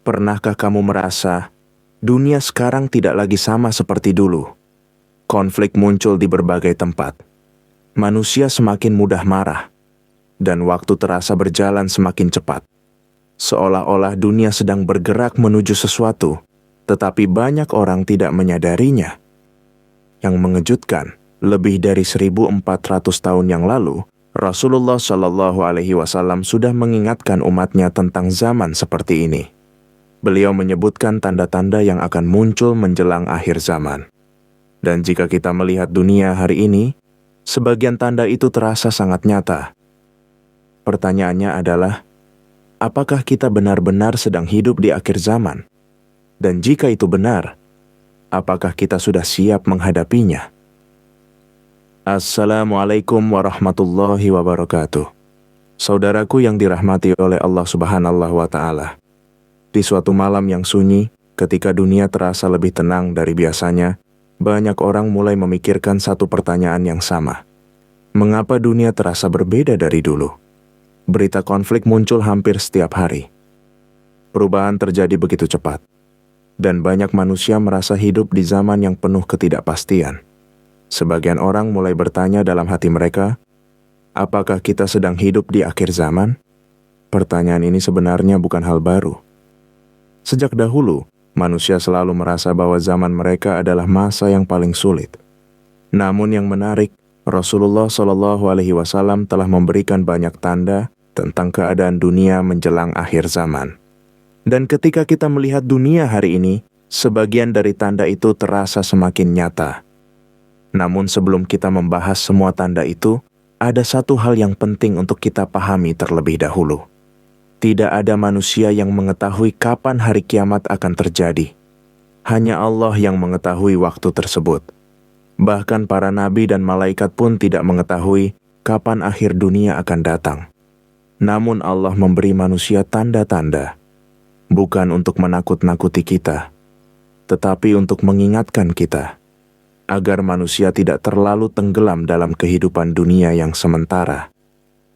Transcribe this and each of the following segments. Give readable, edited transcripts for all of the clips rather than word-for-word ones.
Pernahkah kamu merasa dunia sekarang tidak lagi sama seperti dulu? Konflik muncul di berbagai tempat. Manusia semakin mudah marah, dan waktu terasa berjalan semakin cepat. Seolah-olah dunia sedang bergerak menuju sesuatu, tetapi banyak orang tidak menyadarinya. Yang mengejutkan, lebih dari 1400 tahun yang lalu, Rasulullah Shallallahu Alaihi Wasallam sudah mengingatkan umatnya tentang zaman seperti ini. Beliau menyebutkan tanda-tanda yang akan muncul menjelang akhir zaman. Dan jika kita melihat dunia hari ini, sebagian tanda itu terasa sangat nyata. Pertanyaannya adalah, apakah kita benar-benar sedang hidup di akhir zaman? Dan jika itu benar, apakah kita sudah siap menghadapinya? Assalamualaikum warahmatullahi wabarakatuh. Saudaraku yang dirahmati oleh Allah Subhanahu wa Ta'ala. Di suatu malam yang sunyi, ketika dunia terasa lebih tenang dari biasanya, banyak orang mulai memikirkan satu pertanyaan yang sama. Mengapa dunia terasa berbeda dari dulu? Berita konflik muncul hampir setiap hari. Perubahan terjadi begitu cepat, dan banyak manusia merasa hidup di zaman yang penuh ketidakpastian. Sebagian orang mulai bertanya dalam hati mereka, apakah kita sedang hidup di akhir zaman? Pertanyaan ini sebenarnya bukan hal baru. Sejak dahulu, manusia selalu merasa bahwa zaman mereka adalah masa yang paling sulit. Namun yang menarik, Rasulullah Shallallahu Alaihi Wasallam telah memberikan banyak tanda tentang keadaan dunia menjelang akhir zaman. Dan ketika kita melihat dunia hari ini, sebagian dari tanda itu terasa semakin nyata. Namun sebelum kita membahas semua tanda itu, ada satu hal yang penting untuk kita pahami terlebih dahulu. Tidak ada manusia yang mengetahui kapan hari kiamat akan terjadi. Hanya Allah yang mengetahui waktu tersebut. Bahkan para nabi dan malaikat pun tidak mengetahui kapan akhir dunia akan datang. Namun Allah memberi manusia tanda-tanda, bukan untuk menakut-nakuti kita, tetapi untuk mengingatkan kita, agar manusia tidak terlalu tenggelam dalam kehidupan dunia yang sementara.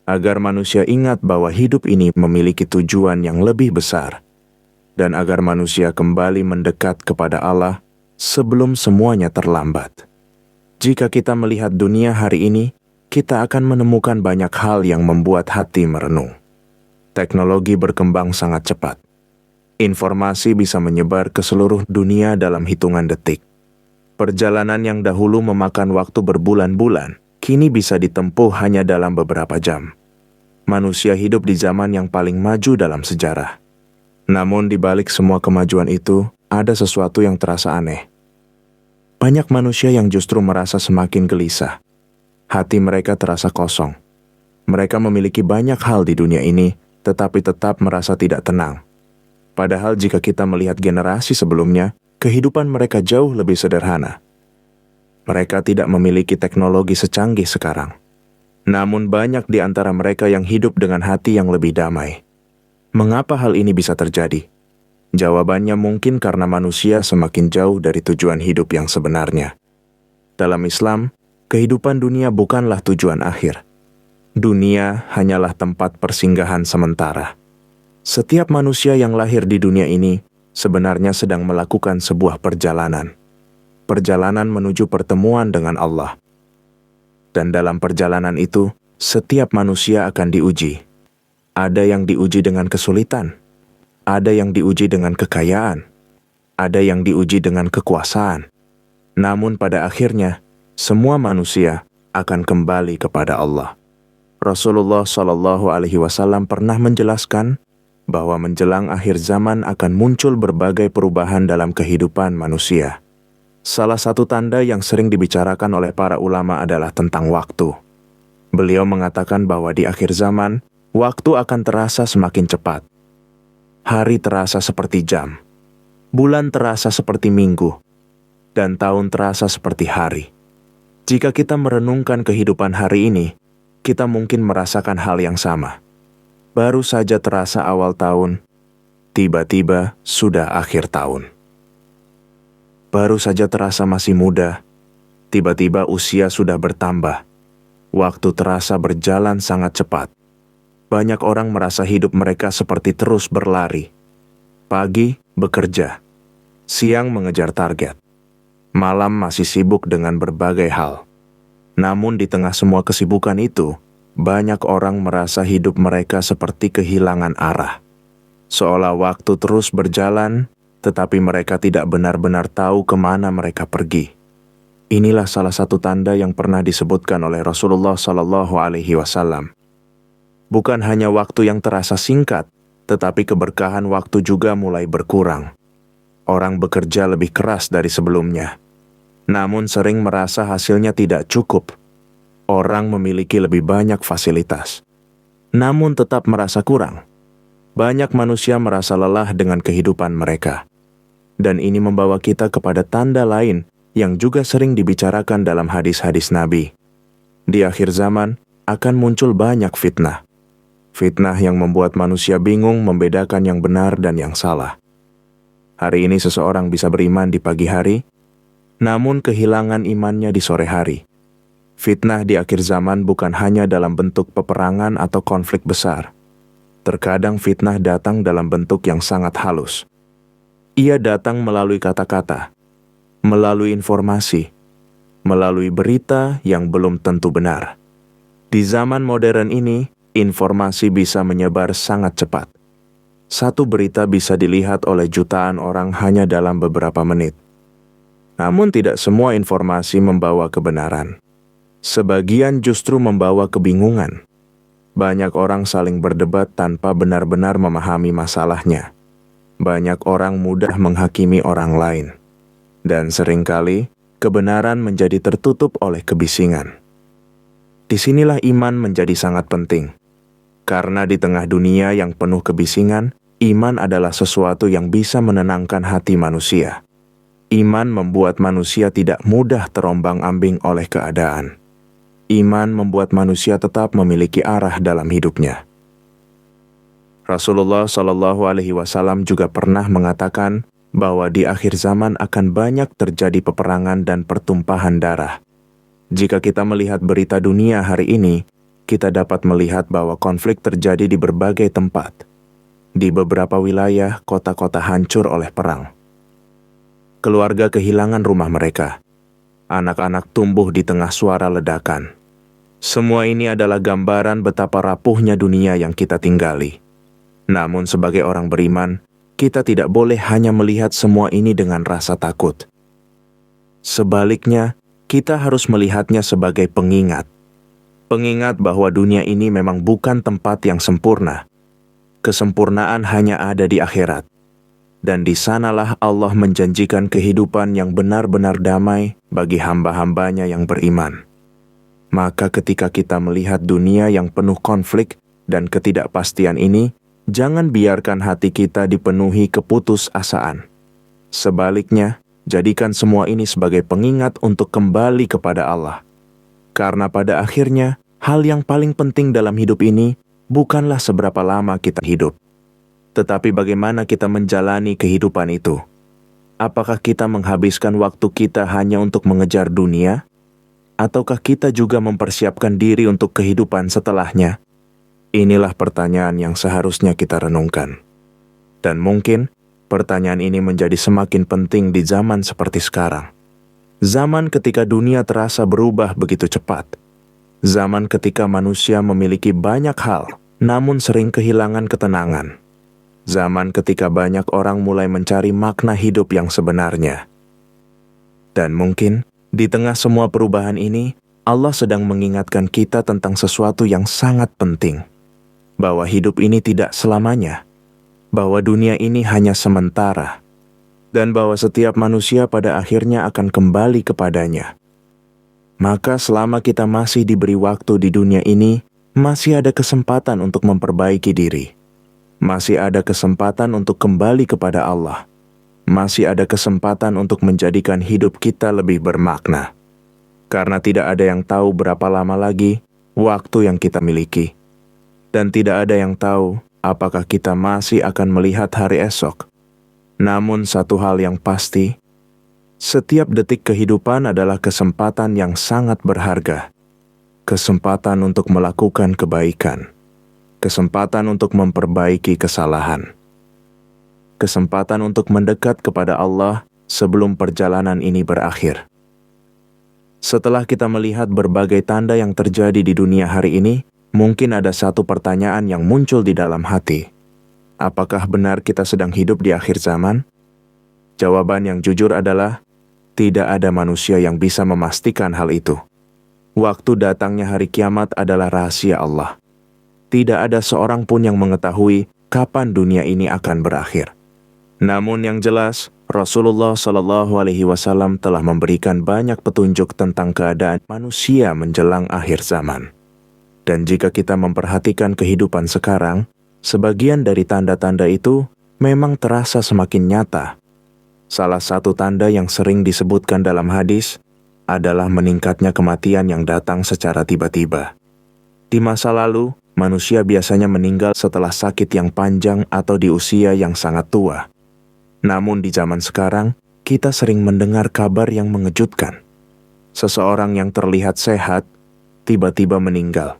Agar manusia ingat bahwa hidup ini memiliki tujuan yang lebih besar. Dan agar manusia kembali mendekat kepada Allah sebelum semuanya terlambat. Jika kita melihat dunia hari ini, kita akan menemukan banyak hal yang membuat hati merenung. Teknologi berkembang sangat cepat. Informasi bisa menyebar ke seluruh dunia dalam hitungan detik. Perjalanan yang dahulu memakan waktu berbulan-bulan, kini bisa ditempuh hanya dalam beberapa jam. Manusia hidup di zaman yang paling maju dalam sejarah. Namun di balik semua kemajuan itu, ada sesuatu yang terasa aneh. Banyak manusia yang justru merasa semakin gelisah. Hati mereka terasa kosong. Mereka memiliki banyak hal di dunia ini, tetapi tetap merasa tidak tenang. Padahal jika kita melihat generasi sebelumnya, kehidupan mereka jauh lebih sederhana. Mereka tidak memiliki teknologi secanggih sekarang. Namun banyak di antara mereka yang hidup dengan hati yang lebih damai. Mengapa hal ini bisa terjadi? Jawabannya mungkin karena manusia semakin jauh dari tujuan hidup yang sebenarnya. Dalam Islam, kehidupan dunia bukanlah tujuan akhir. Dunia hanyalah tempat persinggahan sementara. Setiap manusia yang lahir di dunia ini sebenarnya sedang melakukan sebuah perjalanan. Perjalanan menuju pertemuan dengan Allah. Dan dalam perjalanan itu, setiap manusia akan diuji. Ada yang diuji dengan kesulitan. Ada yang diuji dengan kekayaan. Ada yang diuji dengan kekuasaan. Namun pada akhirnya, semua manusia akan kembali kepada Allah. Rasulullah Shallallahu Alaihi Wasallam pernah menjelaskan bahwa menjelang akhir zaman akan muncul berbagai perubahan dalam kehidupan manusia. Salah satu tanda yang sering dibicarakan oleh para ulama adalah tentang waktu. Beliau mengatakan bahwa di akhir zaman, waktu akan terasa semakin cepat. Hari terasa seperti jam, bulan terasa seperti minggu, dan tahun terasa seperti hari. Jika kita merenungkan kehidupan hari ini, kita mungkin merasakan hal yang sama. Baru saja terasa awal tahun, tiba-tiba sudah akhir tahun. Baru saja terasa masih muda, tiba-tiba usia sudah bertambah. Waktu terasa berjalan sangat cepat. Banyak orang merasa hidup mereka seperti terus berlari. Pagi bekerja, siang mengejar target, malam masih sibuk dengan berbagai hal. Namun di tengah semua kesibukan itu, banyak orang merasa hidup mereka seperti kehilangan arah. Seolah waktu terus berjalan, tetapi mereka tidak benar-benar tahu kemana mereka pergi. Inilah salah satu tanda yang pernah disebutkan oleh Rasulullah SAW. Bukan hanya waktu yang terasa singkat, tetapi keberkahan waktu juga mulai berkurang. Orang bekerja lebih keras dari sebelumnya, namun sering merasa hasilnya tidak cukup. Orang memiliki lebih banyak fasilitas, namun tetap merasa kurang. Banyak manusia merasa lelah dengan kehidupan mereka. Dan ini membawa kita kepada tanda lain yang juga sering dibicarakan dalam hadis-hadis Nabi. Di akhir zaman akan muncul banyak fitnah. Fitnah yang membuat manusia bingung membedakan yang benar dan yang salah. Hari ini seseorang bisa beriman di pagi hari, namun kehilangan imannya di sore hari. Fitnah di akhir zaman bukan hanya dalam bentuk peperangan atau konflik besar. Terkadang fitnah datang dalam bentuk yang sangat halus. Ia datang melalui kata-kata, melalui informasi, melalui berita yang belum tentu benar. Di zaman modern ini, informasi bisa menyebar sangat cepat. Satu berita bisa dilihat oleh jutaan orang hanya dalam beberapa menit. Namun tidak semua informasi membawa kebenaran. Sebagian justru membawa kebingungan. Banyak orang saling berdebat tanpa benar-benar memahami masalahnya. Banyak orang mudah menghakimi orang lain. Dan seringkali, kebenaran menjadi tertutup oleh kebisingan. Disinilah iman menjadi sangat penting. Karena di tengah dunia yang penuh kebisingan, iman adalah sesuatu yang bisa menenangkan hati manusia. Iman membuat manusia tidak mudah terombang-ambing oleh keadaan. Iman membuat manusia tetap memiliki arah dalam hidupnya. Rasulullah SAW juga pernah mengatakan bahwa di akhir zaman akan banyak terjadi peperangan dan pertumpahan darah. Jika kita melihat berita dunia hari ini, kita dapat melihat bahwa konflik terjadi di berbagai tempat. Di beberapa wilayah, kota-kota hancur oleh perang. Keluarga kehilangan rumah mereka. Anak-anak tumbuh di tengah suara ledakan. Semua ini adalah gambaran betapa rapuhnya dunia yang kita tinggali. Namun sebagai orang beriman, kita tidak boleh hanya melihat semua ini dengan rasa takut. Sebaliknya, kita harus melihatnya sebagai pengingat. Pengingat bahwa dunia ini memang bukan tempat yang sempurna. Kesempurnaan hanya ada di akhirat. Dan di sanalah Allah menjanjikan kehidupan yang benar-benar damai bagi hamba-hambanya yang beriman. Maka ketika kita melihat dunia yang penuh konflik dan ketidakpastian ini, jangan biarkan hati kita dipenuhi keputusasaan. Sebaliknya, jadikan semua ini sebagai pengingat untuk kembali kepada Allah. Karena pada akhirnya, hal yang paling penting dalam hidup ini bukanlah seberapa lama kita hidup, tetapi bagaimana kita menjalani kehidupan itu. Apakah kita menghabiskan waktu kita hanya untuk mengejar dunia? Ataukah kita juga mempersiapkan diri untuk kehidupan setelahnya? Inilah pertanyaan yang seharusnya kita renungkan. Dan mungkin, pertanyaan ini menjadi semakin penting di zaman seperti sekarang. Zaman ketika dunia terasa berubah begitu cepat. Zaman ketika manusia memiliki banyak hal, namun sering kehilangan ketenangan. Zaman ketika banyak orang mulai mencari makna hidup yang sebenarnya. Dan mungkin, di tengah semua perubahan ini, Allah sedang mengingatkan kita tentang sesuatu yang sangat penting. Bahwa hidup ini tidak selamanya. Bahwa dunia ini hanya sementara. Dan bahwa setiap manusia pada akhirnya akan kembali kepadanya. Maka selama kita masih diberi waktu di dunia ini, masih ada kesempatan untuk memperbaiki diri. Masih ada kesempatan untuk kembali kepada Allah. Masih ada kesempatan untuk menjadikan hidup kita lebih bermakna. Karena tidak ada yang tahu berapa lama lagi waktu yang kita miliki. Dan tidak ada yang tahu apakah kita masih akan melihat hari esok. Namun satu hal yang pasti, setiap detik kehidupan adalah kesempatan yang sangat berharga. Kesempatan untuk melakukan kebaikan. Kesempatan untuk memperbaiki kesalahan. kesempatan untuk mendekat kepada Allah sebelum perjalanan ini berakhir. Setelah kita melihat berbagai tanda yang terjadi di dunia hari ini, mungkin ada satu pertanyaan yang muncul di dalam hati. Apakah benar kita sedang hidup di akhir zaman? Jawaban yang jujur adalah, tidak ada manusia yang bisa memastikan hal itu. Waktu datangnya hari kiamat adalah rahasia Allah. Tidak ada seorang pun yang mengetahui kapan dunia ini akan berakhir. Namun yang jelas, Rasulullah SAW telah memberikan banyak petunjuk tentang keadaan manusia menjelang akhir zaman. Dan jika kita memperhatikan kehidupan sekarang, sebagian dari tanda-tanda itu memang terasa semakin nyata. Salah satu tanda yang sering disebutkan dalam hadis adalah meningkatnya kematian yang datang secara tiba-tiba. Di masa lalu, manusia biasanya meninggal setelah sakit yang panjang atau di usia yang sangat tua. Namun di zaman sekarang, kita sering mendengar kabar yang mengejutkan. Seseorang yang terlihat sehat, tiba-tiba meninggal.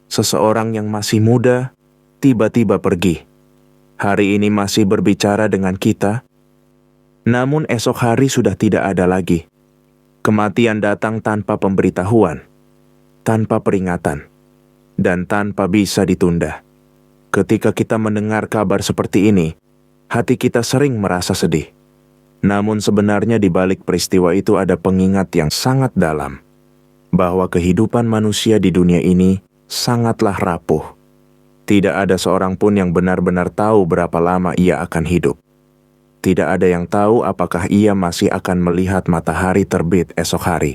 Seseorang yang masih muda, tiba-tiba pergi. Hari ini masih berbicara dengan kita, namun esok hari sudah tidak ada lagi. Kematian datang tanpa pemberitahuan, tanpa peringatan, dan tanpa bisa ditunda. Ketika kita mendengar kabar seperti ini, hati kita sering merasa sedih. Namun sebenarnya di balik peristiwa itu ada pengingat yang sangat dalam, bahwa kehidupan manusia di dunia ini sangatlah rapuh. Tidak ada seorang pun yang benar-benar tahu berapa lama ia akan hidup. Tidak ada yang tahu apakah ia masih akan melihat matahari terbit esok hari.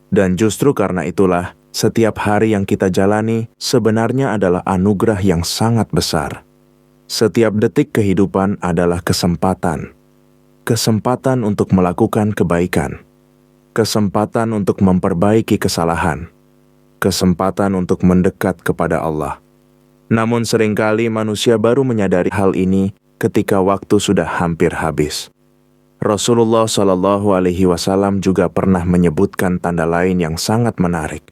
Dan justru karena itulah, setiap hari yang kita jalani sebenarnya adalah anugerah yang sangat besar. Setiap detik kehidupan adalah kesempatan. Kesempatan untuk melakukan kebaikan. Kesempatan untuk memperbaiki kesalahan. Kesempatan untuk mendekat kepada Allah. Namun seringkali manusia baru menyadari hal ini ketika waktu sudah hampir habis. Rasulullah SAW juga pernah menyebutkan tanda lain yang sangat menarik.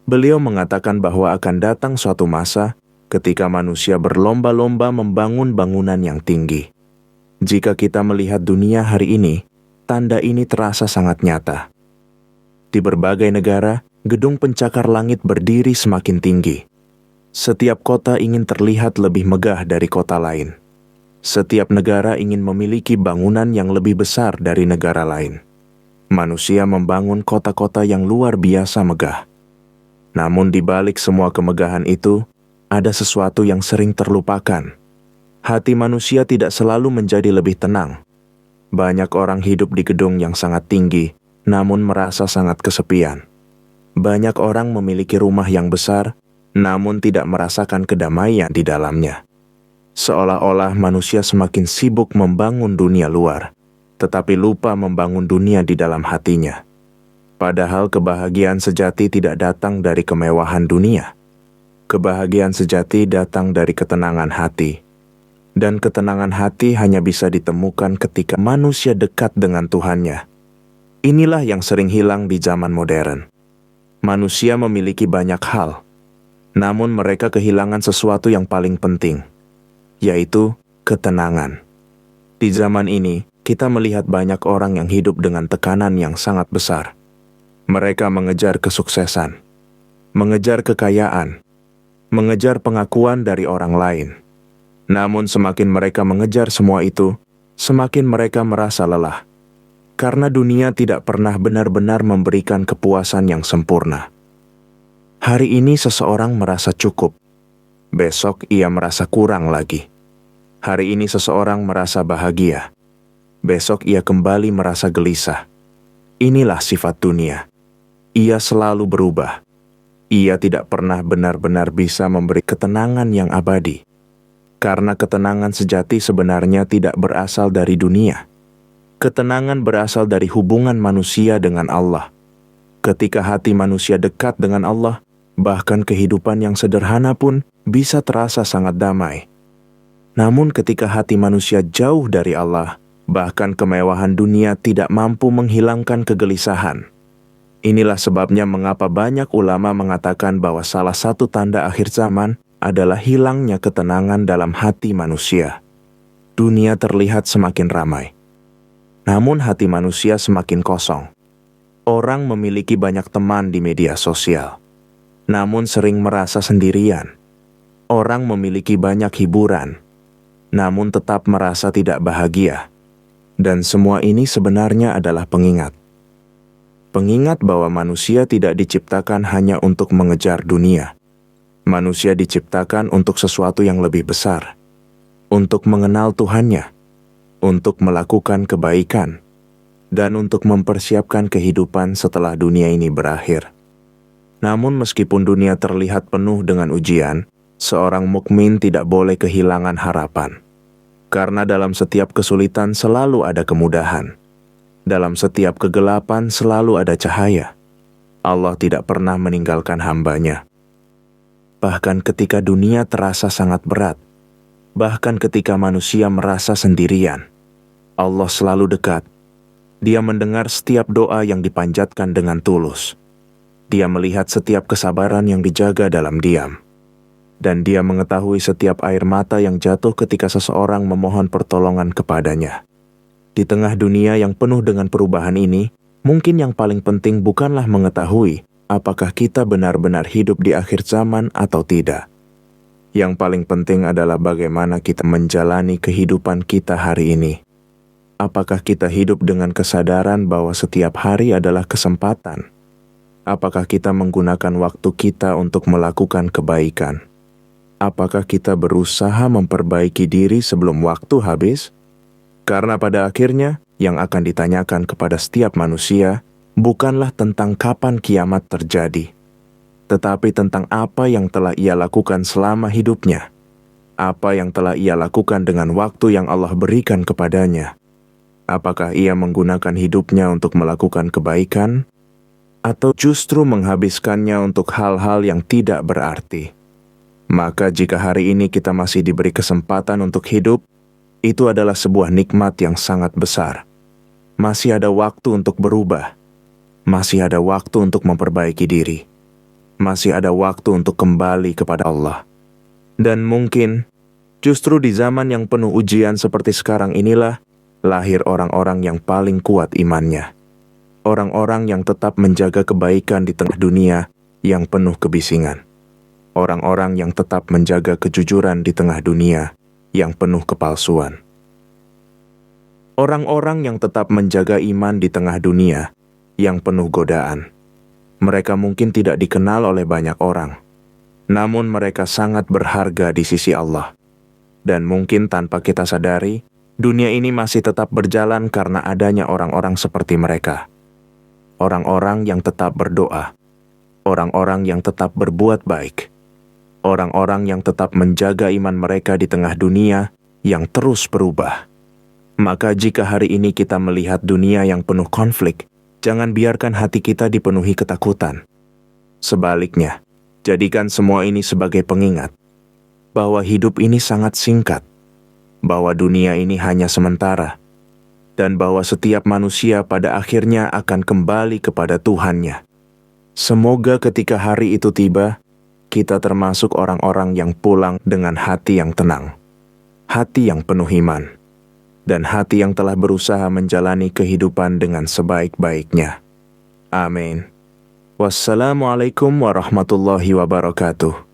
Beliau mengatakan bahwa akan datang suatu masa ketika manusia berlomba-lomba membangun bangunan yang tinggi. Jika kita melihat dunia hari ini, tanda ini terasa sangat nyata. Di berbagai negara, gedung pencakar langit berdiri semakin tinggi. Setiap kota ingin terlihat lebih megah dari kota lain. Setiap negara ingin memiliki bangunan yang lebih besar dari negara lain. Manusia membangun kota-kota yang luar biasa megah. Namun di balik semua kemegahan itu, ada sesuatu yang sering terlupakan. Hati manusia tidak selalu menjadi lebih tenang. Banyak orang hidup di gedung yang sangat tinggi, namun merasa sangat kesepian. Banyak orang memiliki rumah yang besar, namun tidak merasakan kedamaian di dalamnya. Seolah-olah manusia semakin sibuk membangun dunia luar, tetapi lupa membangun dunia di dalam hatinya. Padahal kebahagiaan sejati tidak datang dari kemewahan dunia. Kebahagiaan sejati datang dari ketenangan hati. Dan ketenangan hati hanya bisa ditemukan ketika manusia dekat dengan Tuhannya. Inilah yang sering hilang di zaman modern. Manusia memiliki banyak hal, namun mereka kehilangan sesuatu yang paling penting, yaitu ketenangan. Di zaman ini, kita melihat banyak orang yang hidup dengan tekanan yang sangat besar. Mereka mengejar kesuksesan, mengejar kekayaan, mengejar pengakuan dari orang lain. Namun semakin mereka mengejar semua itu, semakin mereka merasa lelah. Karena dunia tidak pernah benar-benar memberikan kepuasan yang sempurna. Hari ini seseorang merasa cukup, besok ia merasa kurang lagi. Hari ini seseorang merasa bahagia, besok ia kembali merasa gelisah. Inilah sifat dunia. Ia selalu berubah. Ia tidak pernah benar-benar bisa memberi ketenangan yang abadi. Karena ketenangan sejati sebenarnya tidak berasal dari dunia. Ketenangan berasal dari hubungan manusia dengan Allah. Ketika hati manusia dekat dengan Allah, bahkan kehidupan yang sederhana pun bisa terasa sangat damai. Namun ketika hati manusia jauh dari Allah, bahkan kemewahan dunia tidak mampu menghilangkan kegelisahan. Inilah sebabnya mengapa banyak ulama mengatakan bahwa salah satu tanda akhir zaman adalah hilangnya ketenangan dalam hati manusia. Dunia terlihat semakin ramai. Namun hati manusia semakin kosong. Orang memiliki banyak teman di media sosial, namun sering merasa sendirian. Orang memiliki banyak hiburan, namun tetap merasa tidak bahagia. Dan semua ini sebenarnya adalah pengingat. Pengingat bahwa manusia tidak diciptakan hanya untuk mengejar dunia. Manusia diciptakan untuk sesuatu yang lebih besar, untuk mengenal Tuhannya, untuk melakukan kebaikan, dan untuk mempersiapkan kehidupan setelah dunia ini berakhir. Namun meskipun dunia terlihat penuh dengan ujian, seorang mukmin tidak boleh kehilangan harapan. Karena dalam setiap kesulitan selalu ada kemudahan. Dalam setiap kegelapan selalu ada cahaya. Allah tidak pernah meninggalkan hamba-Nya. Bahkan ketika dunia terasa sangat berat, bahkan ketika manusia merasa sendirian, Allah selalu dekat. Dia mendengar setiap doa yang dipanjatkan dengan tulus. Dia melihat setiap kesabaran yang dijaga dalam diam. Dan Dia mengetahui setiap air mata yang jatuh ketika seseorang memohon pertolongan kepadanya. Di tengah dunia yang penuh dengan perubahan ini, mungkin yang paling penting bukanlah mengetahui apakah kita benar-benar hidup di akhir zaman atau tidak. Yang paling penting adalah bagaimana kita menjalani kehidupan kita hari ini. Apakah kita hidup dengan kesadaran bahwa setiap hari adalah kesempatan? Apakah kita menggunakan waktu kita untuk melakukan kebaikan? Apakah kita berusaha memperbaiki diri sebelum waktu habis? Karena pada akhirnya, yang akan ditanyakan kepada setiap manusia bukanlah tentang kapan kiamat terjadi, tetapi tentang apa yang telah ia lakukan selama hidupnya. Apa yang telah ia lakukan dengan waktu yang Allah berikan kepadanya. Apakah ia menggunakan hidupnya untuk melakukan kebaikan, atau justru menghabiskannya untuk hal-hal yang tidak berarti? Maka jika hari ini kita masih diberi kesempatan untuk hidup, itu adalah sebuah nikmat yang sangat besar. Masih ada waktu untuk berubah. Masih ada waktu untuk memperbaiki diri. Masih ada waktu untuk kembali kepada Allah. Dan mungkin, justru di zaman yang penuh ujian seperti sekarang inilah, lahir orang-orang yang paling kuat imannya. Orang-orang yang tetap menjaga kebaikan di tengah dunia yang penuh kebisingan. Orang-orang yang tetap menjaga kejujuran di tengah dunia yang penuh kepalsuan. Orang-orang yang tetap menjaga iman di tengah dunia yang penuh godaan. Mereka mungkin tidak dikenal oleh banyak orang, namun mereka sangat berharga di sisi Allah. Dan mungkin tanpa kita sadari, dunia ini masih tetap berjalan karena adanya orang-orang seperti mereka. Orang-orang yang tetap berdoa. Orang-orang yang tetap berbuat baik. Orang-orang yang tetap menjaga iman mereka di tengah dunia yang terus berubah. Maka jika hari ini kita melihat dunia yang penuh konflik, jangan biarkan hati kita dipenuhi ketakutan. Sebaliknya, jadikan semua ini sebagai pengingat bahwa hidup ini sangat singkat, bahwa dunia ini hanya sementara, dan bahwa setiap manusia pada akhirnya akan kembali kepada Tuhannya. Semoga ketika hari itu tiba, kita termasuk orang-orang yang pulang dengan hati yang tenang, hati yang penuh iman, dan hati yang telah berusaha menjalani kehidupan dengan sebaik-baiknya. Amin. Wassalamualaikum warahmatullahi wabarakatuh.